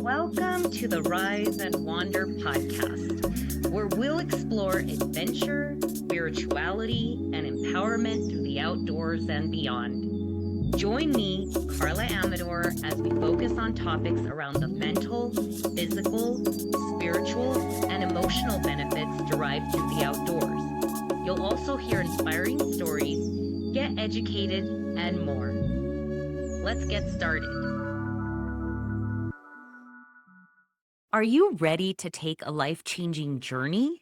Welcome to the Rise and Wander podcast, where we'll explore adventure, spirituality, and empowerment through the outdoors and beyond. Join me, Carla Amador, as we focus on topics around the mental, physical, spiritual, and emotional benefits derived through the outdoors. You'll also hear inspiring stories, get educated, and more. Let's get started. Are you ready to take a life-changing journey?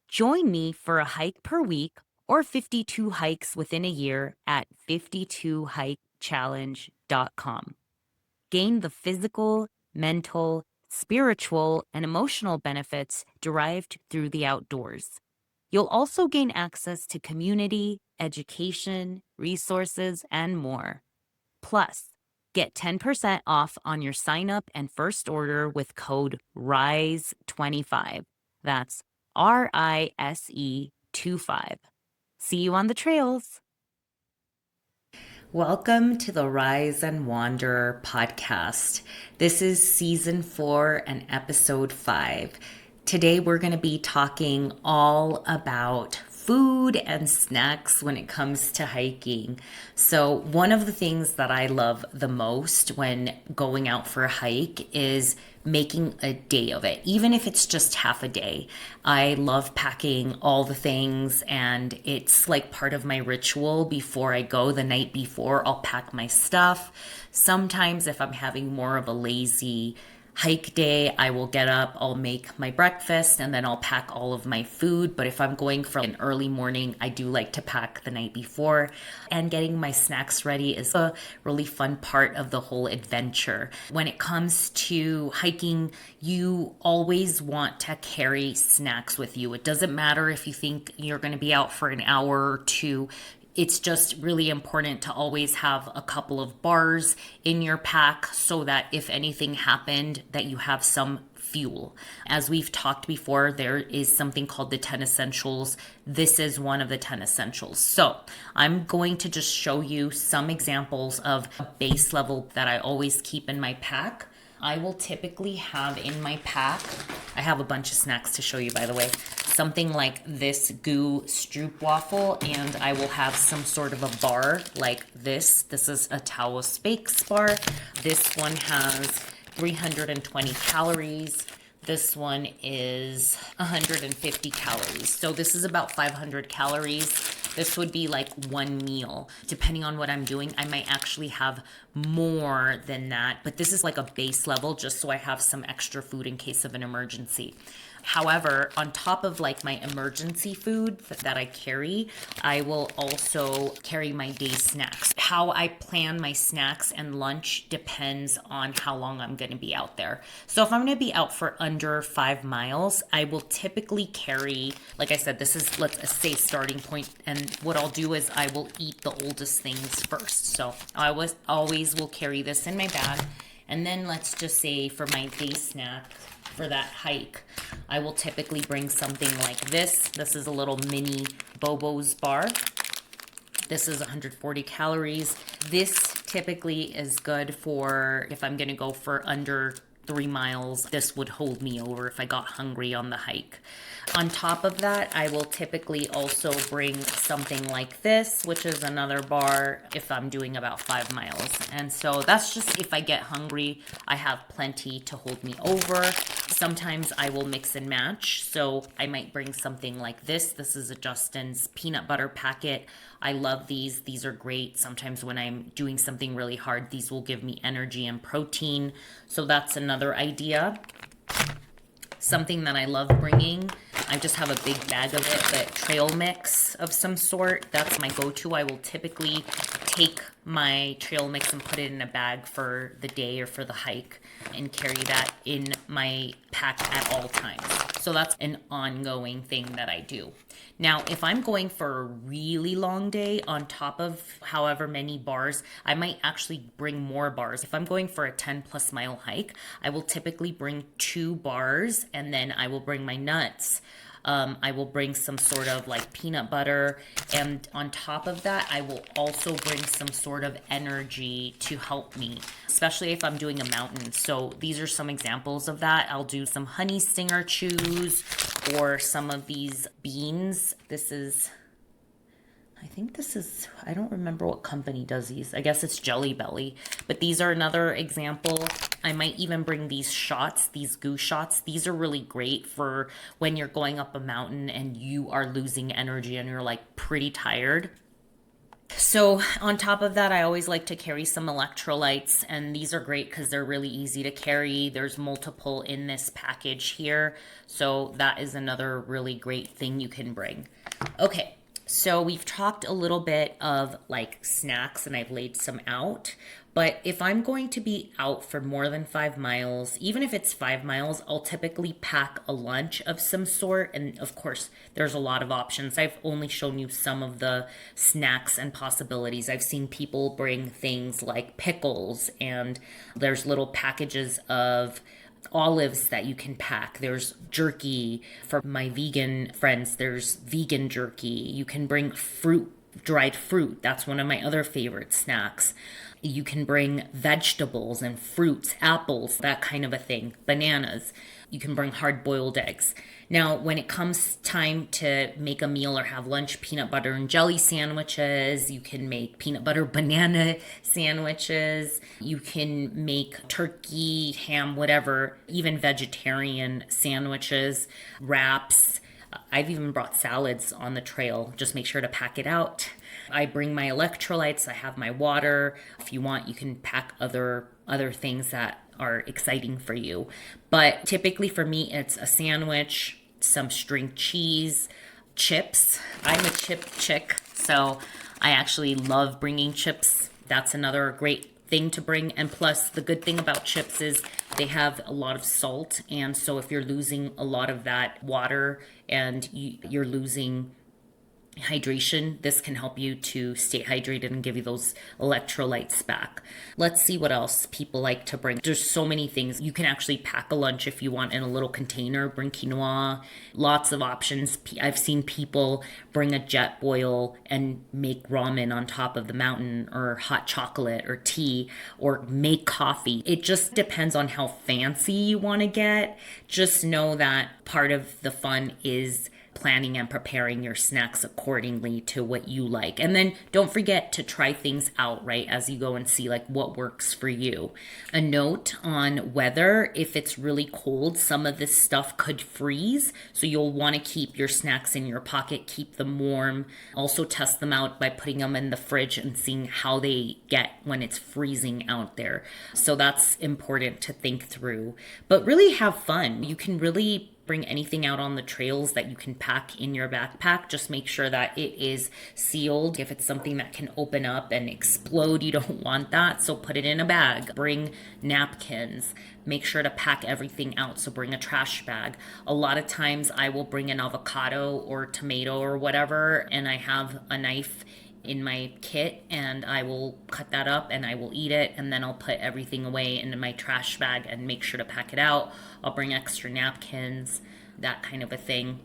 Join me for a hike per week or 52 hikes within a year at 52hikechallenge.com. Gain the physical, mental, spiritual, and emotional benefits derived through the outdoors. You'll also gain access to community, education, resources, and more. Plus, get 10% off on your sign up and first order with code RISE25. That's RISE25. See you on the trails. Welcome to the Rise and Wander podcast. This is season 4 and episode 5. Today we're going to be talking all about food and snacks when it comes to hiking. So one of the things that I love the most when going out for a hike is making a day of it, even if it's just half a day. I love packing all the things, and it's like part of my ritual before I go. The night before, I'll pack my stuff. Sometimes if I'm having more of a lazy hike day, I will get up, I'll make my breakfast, and then I'll pack all of my food. But if I'm going for an early morning, I do like to pack the night before. And getting my snacks ready is a really fun part of the whole adventure. When it comes to hiking, you always want to carry snacks with you. It doesn't matter if you think you're going to be out for an hour or two. It's just really important to always have a couple of bars in your pack so that if anything happened, that you have some fuel. As we've talked before, there is something called the 10 essentials. This is one of the 10 essentials. So I'm going to just show you some examples of a base level that I always keep in my pack. I will typically have in my pack, I have a bunch of snacks to show you, by the way, something like this GU Stroopwafel, and I will have some sort of a bar like this. This is a Taos Bakes bar. This one has 320 calories. This one is 150 calories. So this is about 500 calories. This would be like one meal. Depending on what I'm doing, I might actually have more than that. But this is like a base level just so I have some extra food in case of an emergency. However, on top of like my emergency food that I carry, I will also carry my day snacks. How I plan my snacks and lunch depends on how long I'm going to be out there. So if I'm going to be out for under 5 miles, I will typically carry, like I said, this is, let's say, starting point. And what I'll do is I will eat the oldest things first. So I always will carry this in my bag. And then let's just say for my day snack, for that hike, I will typically bring something like this. This is a little mini Bobo's bar. This is 140 calories. This typically is good for if I'm going to go for under 3 miles. This would hold me over if I got hungry on the hike. On top of that, I will typically also bring something like this, which is another bar if I'm doing about 5 miles. And so that's just if I get hungry, I have plenty to hold me over. Sometimes I will mix and match. So I might bring something like this. This is a Justin's peanut butter packet. I love these. These are great. Sometimes when I'm doing something really hard, these will give me energy and protein. So that's another idea. Something that I love bringing, I just have a big bag of it, but trail mix of some sort. That's my go-to. I will typically take my trail mix and put it in a bag for the day or for the hike and carry that in my pack at all times. So that's an ongoing thing that I do. Now, if I'm going for a really long day on top of however many bars, I might actually bring more bars. If I'm going for a 10 plus mile hike, I will typically bring 2 bars and then I will bring my nuts. I will bring some sort of like peanut butter. And on top of that, I will also bring some sort of energy to help me, especially if I'm doing a mountain. So these are some examples of that. I'll do some honey stinger chews or some of these beans. I don't remember what company does these. I guess it's Jelly Belly. But these are another example. I might even bring these shots, these goo shots. These are really great for when you're going up a mountain and you are losing energy and you're like pretty tired. So on top of that, I always like to carry some electrolytes, and these are great because they're really easy to carry. There's multiple in this package here. So that is another really great thing you can bring. Okay. So we've talked a little bit of like snacks and I've laid some out, but if I'm going to be out for more than 5 miles, even if it's 5 miles, I'll typically pack a lunch of some sort. And of course, there's a lot of options. I've only shown you some of the snacks and possibilities. I've seen people bring things like pickles, and there's little packages of olives that you can pack. There's jerky for my vegan friends. There's vegan jerky. You can bring fruit, dried fruit. That's one of my other favorite snacks. You can bring vegetables and fruits, apples, that kind of a thing, bananas. You can bring hard-boiled eggs. Now, when it comes time to make a meal or have lunch, peanut butter and jelly sandwiches, you can make peanut butter banana sandwiches, you can make turkey, ham, whatever, even vegetarian sandwiches, wraps. I've even brought salads on the trail. Just make sure to pack it out. I bring my electrolytes. I have my water. If you want, you can pack other things that are exciting for you. But typically for me, it's a sandwich, some string cheese, chips. I'm a chip chick, so I actually love bringing chips. That's another great thing to bring. And plus, the good thing about chips is they have a lot of salt. And so if you're losing a lot of that water and you're losing hydration, this can help you to stay hydrated and give you those electrolytes back. Let's see what else people like to bring. There's so many things. You can actually pack a lunch if you want in a little container, bring quinoa, lots of options. I've seen people bring a jet boil and make ramen on top of the mountain, or hot chocolate or tea, or make coffee. It just depends on how fancy you want to get. Just know that part of the fun is planning and preparing your snacks accordingly to what you like. And then don't forget to try things out, right, as you go and see like what works for you. A note on weather: if it's really cold, some of this stuff could freeze. So you'll want to keep your snacks in your pocket, keep them warm. Also test them out by putting them in the fridge and seeing how they get when it's freezing out there. So that's important to think through. But really have fun. You can really bring anything out on the trails that you can pack in your backpack. Just make sure that it is sealed. If it's something that can open up and explode, you don't want that. So put it in a bag. Bring napkins. Make sure to pack everything out. So bring a trash bag. A lot of times I will bring an avocado or tomato or whatever, and I have a knife in my kit, and I will cut that up and I will eat it, and then I'll put everything away into my trash bag and make sure to pack it out. I'll bring extra napkins, that kind of a thing.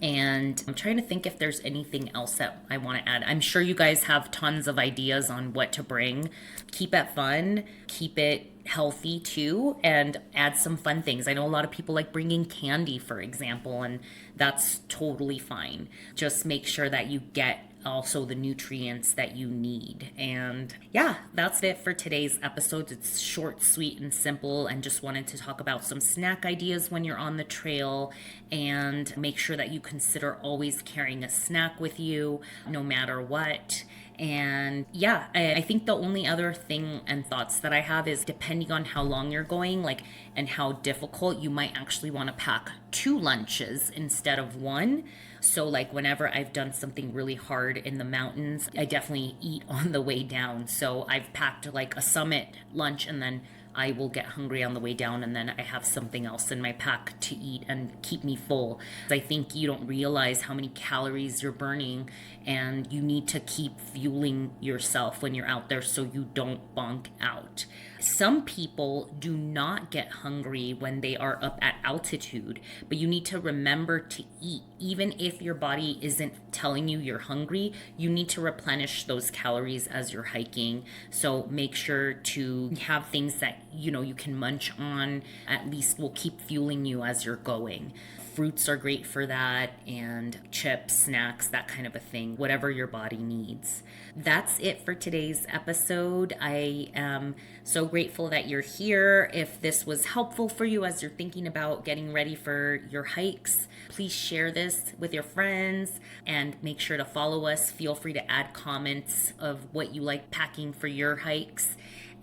And I'm trying to think if there's anything else that I want to add. I'm sure you guys have tons of ideas on what to bring. Keep it fun, keep it healthy too, and add some fun things. I know a lot of people like bringing candy, for example, and that's totally fine. Just make sure that you get also the nutrients that you need. And yeah, that's it for today's episode. It's short, sweet, and simple, and just wanted to talk about some snack ideas when you're on the trail, and make sure that you consider always carrying a snack with you no matter what. And yeah, I think the only other thing and thoughts that I have is, depending on how long you're going, like, and how difficult, you might actually want to pack 2 lunches instead of 1. So like whenever I've done something really hard in the mountains, I definitely eat on the way down. So I've packed like a summit lunch, and then I will get hungry on the way down, and then I have something else in my pack to eat and keep me full. I think you don't realize how many calories you're burning, and you need to keep fueling yourself when you're out there so you don't bunk out. Some people do not get hungry when they are up at altitude, but you need to remember to eat. Even if your body isn't telling you you're hungry, you need to replenish those calories as you're hiking. So make sure to have things that you can munch on, at least will keep fueling you as you're going. Fruits are great for that, and chips, snacks, that kind of a thing, whatever your body needs. That's it for today's episode. I am so grateful that you're here. If this was helpful for you as you're thinking about getting ready for your hikes, please share this with your friends and make sure to follow us. Feel free to add comments of what you like packing for your hikes.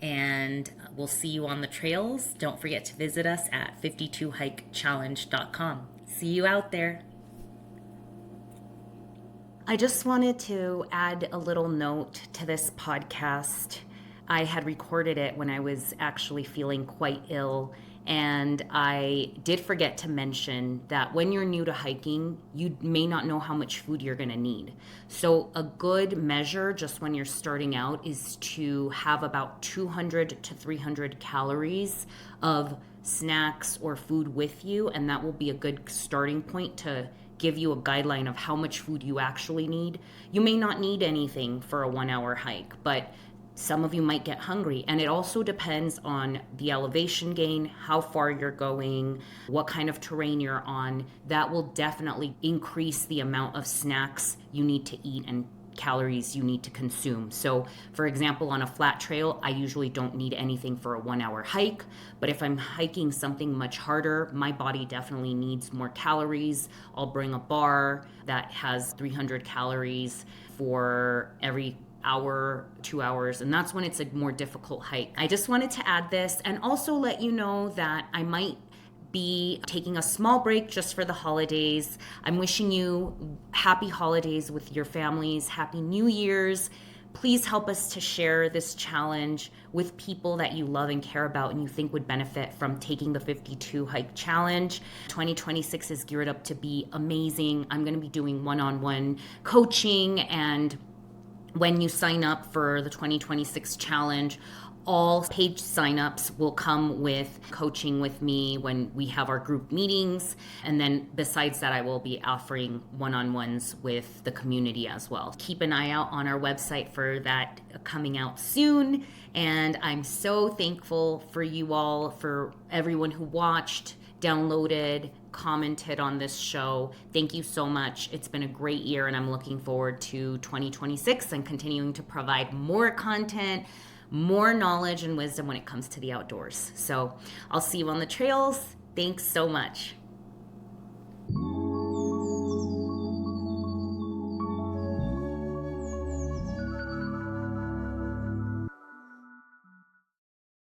And we'll see you on the trails. Don't forget to visit us at 52hikechallenge.com. See you out there. I just wanted to add a little note to this podcast. I had recorded it when I was actually feeling quite ill, and I did forget to mention that when you're new to hiking, you may not know how much food you're going to need. So a good measure just when you're starting out is to have about 200 to 300 calories of snacks or food with you, and that will be a good starting point to give you a guideline of how much food you actually need. You may not need anything for a 1-hour hike, but some of you might get hungry, and it also depends on the elevation gain, how far you're going, what kind of terrain you're on. That will definitely increase the amount of snacks you need to eat and calories you need to consume. So for example, on a flat trail, I usually don't need anything for a 1-hour hike, but if I'm hiking something much harder, my body definitely needs more calories. I'll bring a bar that has 300 calories for every hour, 2 hours, and that's when it's a more difficult hike. I just wanted to add this and also let you know that I might be taking a small break just for the holidays. I'm wishing you happy holidays with your families, happy New Year's. Please help us to share this challenge with people that you love and care about and you think would benefit from taking the 52 Hike Challenge. 2026 is geared up to be amazing. I'm going to be doing one-on-one coaching, and when you sign up for the 2026 challenge, all paid signups will come with coaching with me when we have our group meetings. And then besides that, I will be offering one-on-ones with the community as well. Keep an eye out on our website for that coming out soon. And I'm so thankful for you all, for everyone who watched, downloaded, commented on this show. Thank you so much. It's been a great year, and I'm looking forward to 2026 and continuing to provide more content, more knowledge and wisdom when it comes to the outdoors. So I'll see you on the trails. Thanks so much.